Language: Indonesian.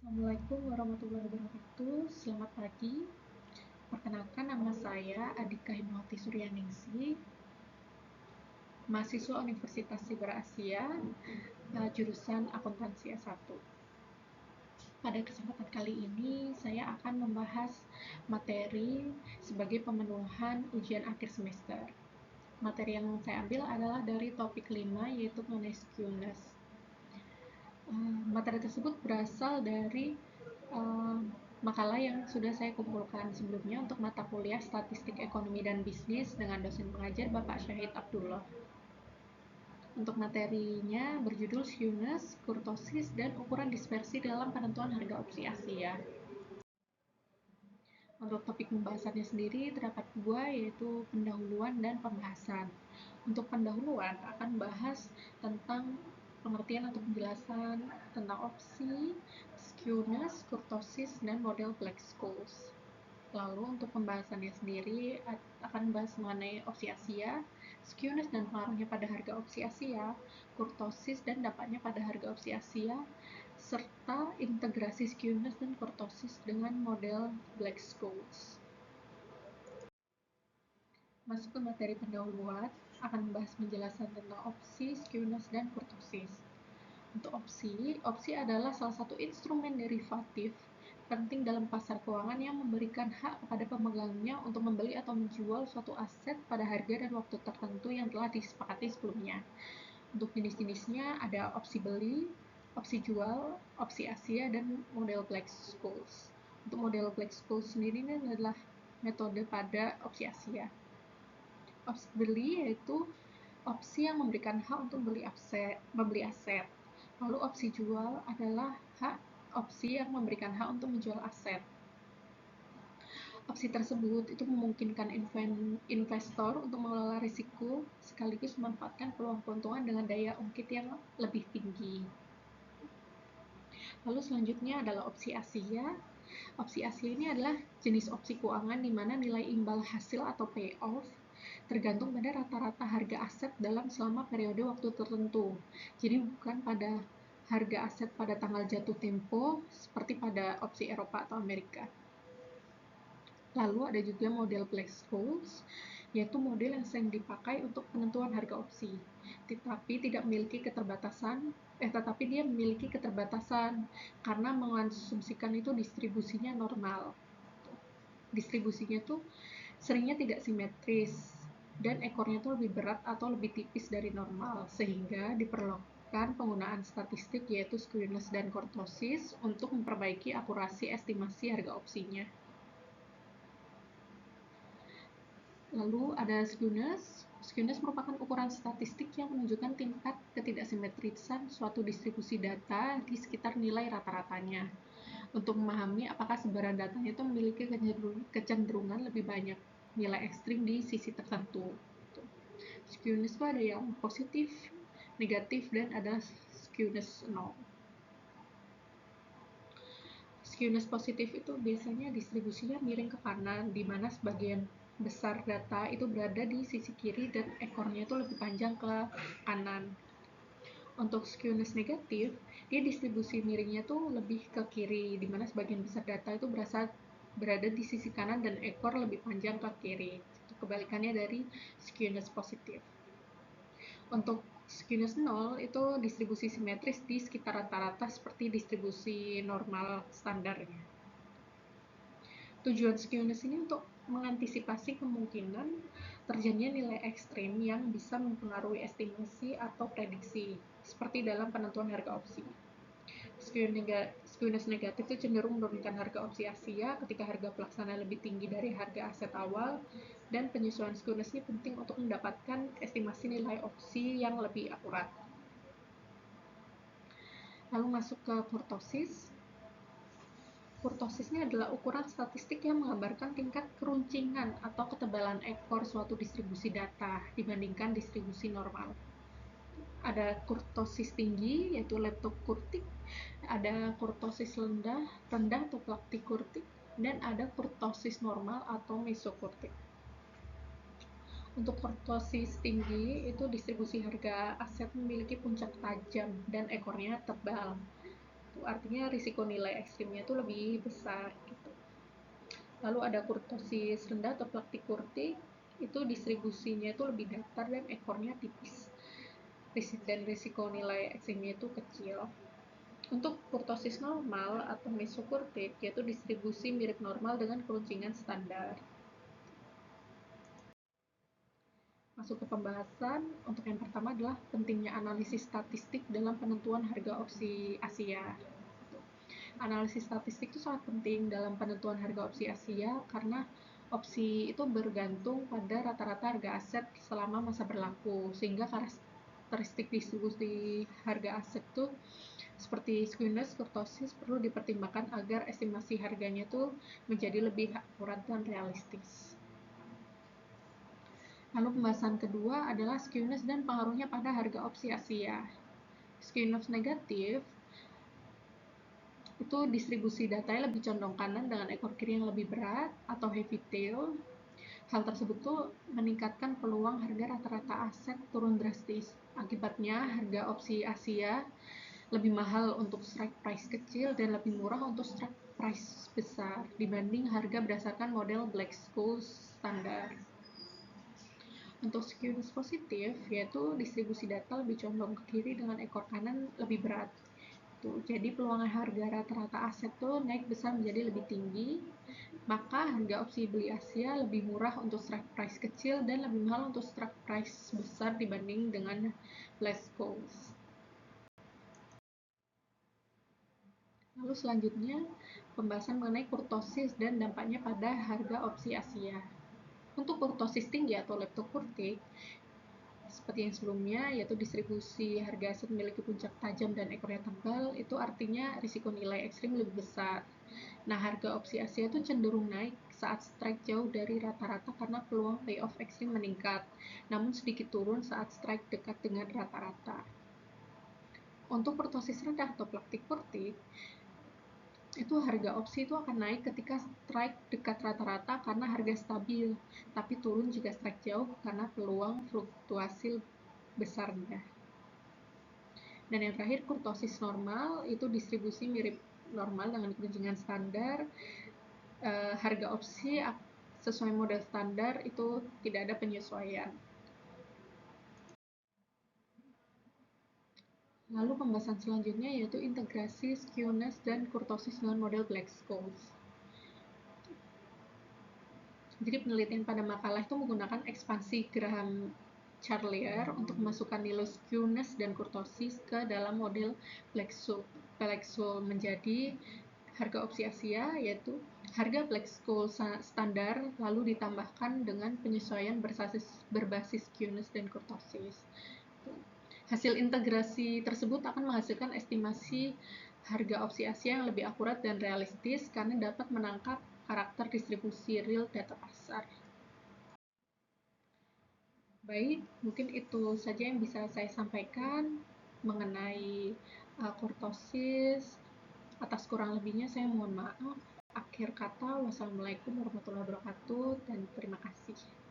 Assalamualaikum warahmatullahi wabarakatuh. Selamat pagi. Perkenalkan, nama saya Adika Himawati Suryaningsih, mahasiswa Universitas Siber Asia, jurusan Akuntansi S1. Pada kesempatan kali ini, saya akan membahas materi sebagai pemenuhan ujian akhir semester. Materi yang saya ambil adalah dari topik 5, yaitu mengenai skewness. Materi tersebut berasal dari makalah yang sudah saya kumpulkan sebelumnya untuk mata kuliah Statistik Ekonomi dan Bisnis dengan dosen pengajar Bapak Syahid Abdullah. Untuk materinya berjudul skewness, kurtosis, dan ukuran dispersi dalam penentuan harga opsi Asia. Untuk topik pembahasannya sendiri terdapat dua, yaitu pendahuluan dan pembahasan. Untuk pendahuluan akan bahas tentang pengertian atau penjelasan tentang opsi, skewness, kurtosis, dan model Black-Scholes. Lalu untuk pembahasannya sendiri akan bahas mengenai opsi Asia, skewness dan pengaruhnya pada harga opsi Asia, kurtosis dan dampaknya pada harga opsi Asia, serta integrasi skewness dan kurtosis dengan model Black-Scholes. Masuk ke materi pendahuluan, akan membahas penjelasan tentang opsi, skewness, dan kurtosis. Untuk opsi adalah salah satu instrumen derivatif penting dalam pasar keuangan yang memberikan hak kepada pemegangnya untuk membeli atau menjual suatu aset pada harga dan waktu tertentu yang telah disepakati sebelumnya. Untuk jenis-jenisnya ada opsi beli, opsi jual, opsi Asia, dan model Black-Scholes. Untuk model Black-Scholes sendiri ini adalah metode pada opsi Asia. Opsi beli yaitu opsi yang memberikan hak untuk membeli aset. Lalu opsi jual adalah opsi yang memberikan hak untuk menjual aset. Opsi tersebut itu memungkinkan investor untuk mengelola risiko sekaligus memanfaatkan peluang keuntungan dengan daya ungkit yang lebih tinggi. Lalu selanjutnya adalah opsi Asia. Opsi Asia ini adalah jenis opsi keuangan di mana nilai imbal hasil atau payoff tergantung pada rata-rata harga aset selama periode waktu tertentu. Jadi bukan pada harga aset pada tanggal jatuh tempo seperti pada opsi Eropa atau Amerika. Lalu ada juga model Black-Scholes, yaitu model yang sering dipakai untuk penentuan harga opsi, tetapi dia memiliki keterbatasan karena mengasumsikan itu distribusinya normal. Distribusinya tuh seringnya tidak simetris dan ekornya tuh lebih berat atau lebih tipis dari normal, sehingga diperlukan penggunaan statistik yaitu skewness dan kurtosis untuk memperbaiki akurasi estimasi harga opsinya. Lalu ada skewness. Skewness merupakan ukuran statistik yang menunjukkan tingkat ketidaksimetrisan suatu distribusi data di sekitar nilai rata-ratanya. Untuk memahami apakah sebaran datanya itu memiliki kecenderungan lebih banyak nilai ekstrim di sisi tertentu. Skewness itu ada yang positif, negatif, dan ada skewness 0. Skewness positif itu biasanya distribusinya miring ke kanan, di mana sebagian besar data itu berada di sisi kiri dan ekornya itu lebih panjang ke kanan. Untuk skewness negatif, dia distribusi miringnya tuh lebih ke kiri, di mana sebagian besar data itu berada di sisi kanan dan ekor lebih panjang ke kiri. Itu kebalikannya dari skewness positif. Untuk skewness 0 itu distribusi simetris di sekitar rata-rata seperti distribusi normal standarnya. Tujuan skewness ini untuk mengantisipasi kemungkinan terjadinya nilai ekstrim yang bisa mempengaruhi estimasi atau prediksi, seperti dalam penentuan harga opsi. Skewness negatif itu cenderung menurunkan harga opsi Asia ketika harga pelaksana lebih tinggi dari harga aset awal, dan penyesuaian skewness ini penting untuk mendapatkan estimasi nilai opsi yang lebih akurat. Lalu masuk ke kurtosis. Kurtosisnya adalah ukuran statistik yang menggambarkan tingkat keruncingan atau ketebalan ekor suatu distribusi data dibandingkan distribusi normal. Ada kurtosis tinggi, yaitu leptokurtik, ada kurtosis rendah atau plaktikurtik, dan ada kurtosis normal atau mesokurtik. Untuk kurtosis tinggi, itu distribusi harga aset memiliki puncak tajam dan ekornya tebal. artinya risiko nilai ekstrimnya itu lebih besar gitu. Lalu ada kurtosis rendah atau platykurtic, itu distribusinya itu lebih datar dan ekornya tipis, dan risiko nilai ekstrimnya itu kecil. Untuk kurtosis normal atau mesokurtic, yaitu distribusi mirip normal dengan keruncingan standar. Masuk ke pembahasan, untuk yang pertama adalah pentingnya analisis statistik dalam penentuan harga opsi Asia. Analisis statistik itu sangat penting dalam penentuan harga opsi Asia karena opsi itu bergantung pada rata-rata harga aset selama masa berlaku, sehingga karakteristik distribusi harga aset itu seperti skewness, kurtosis perlu dipertimbangkan agar estimasi harganya itu menjadi lebih akurat dan realistis. Lalu pembahasan kedua adalah skewness dan pengaruhnya pada harga opsi Asia. Skewness negatif itu distribusi datanya lebih condong kanan dengan ekor kiri yang lebih berat atau heavy tail. Hal tersebut tuh meningkatkan peluang harga rata-rata aset turun drastis. Akibatnya harga opsi Asia lebih mahal untuk strike price kecil dan lebih murah untuk strike price besar dibanding harga berdasarkan model Black-Scholes standar. Untuk skewness positif, yaitu distribusi data lebih condong ke kiri dengan ekor kanan lebih berat. Jadi peluang harga rata-rata aset tuh naik besar menjadi lebih tinggi, maka harga opsi beli Asia lebih murah untuk strike price kecil dan lebih mahal untuk strike price besar dibanding dengan Black-Scholes. Lalu selanjutnya pembahasan mengenai kurtosis dan dampaknya pada harga opsi Asia. Untuk kurtosis tinggi atau leptokurtik, seperti yang sebelumnya, yaitu distribusi harga aset memiliki puncak tajam dan ekornya tebal, itu artinya risiko nilai ekstrim lebih besar. Nah, harga opsi Asia itu cenderung naik saat strike jauh dari rata-rata karena peluang payoff ekstrim meningkat, namun sedikit turun saat strike dekat dengan rata-rata. Untuk kurtosis rendah atau platykurtic, itu harga opsi itu akan naik ketika strike dekat rata-rata karena harga stabil, tapi turun jika strike jauh karena peluang fluktuasi besarnya. Dan yang terakhir, kurtosis normal itu distribusi mirip normal dengan keruncingan standar. Harga opsi sesuai model standar itu tidak ada penyesuaian. Lalu pembahasan selanjutnya yaitu integrasi skewness dan kurtosis dengan model Black-Scholes. Jadi penelitian pada makalah itu menggunakan ekspansi Graham-Charlier untuk memasukkan nilai skewness dan kurtosis ke dalam model Black-Scholes menjadi harga opsi Asia, yaitu harga Black-Scholes standar lalu ditambahkan dengan penyesuaian berbasis skewness dan kurtosis. Hasil integrasi tersebut akan menghasilkan estimasi harga opsi Asia yang lebih akurat dan realistis karena dapat menangkap karakter distribusi real data pasar. Baik, mungkin itu saja yang bisa saya sampaikan mengenai kurtosis. Atas kurang lebihnya saya mohon maaf. Akhir kata, wassalamualaikum warahmatullahi wabarakatuh dan terima kasih.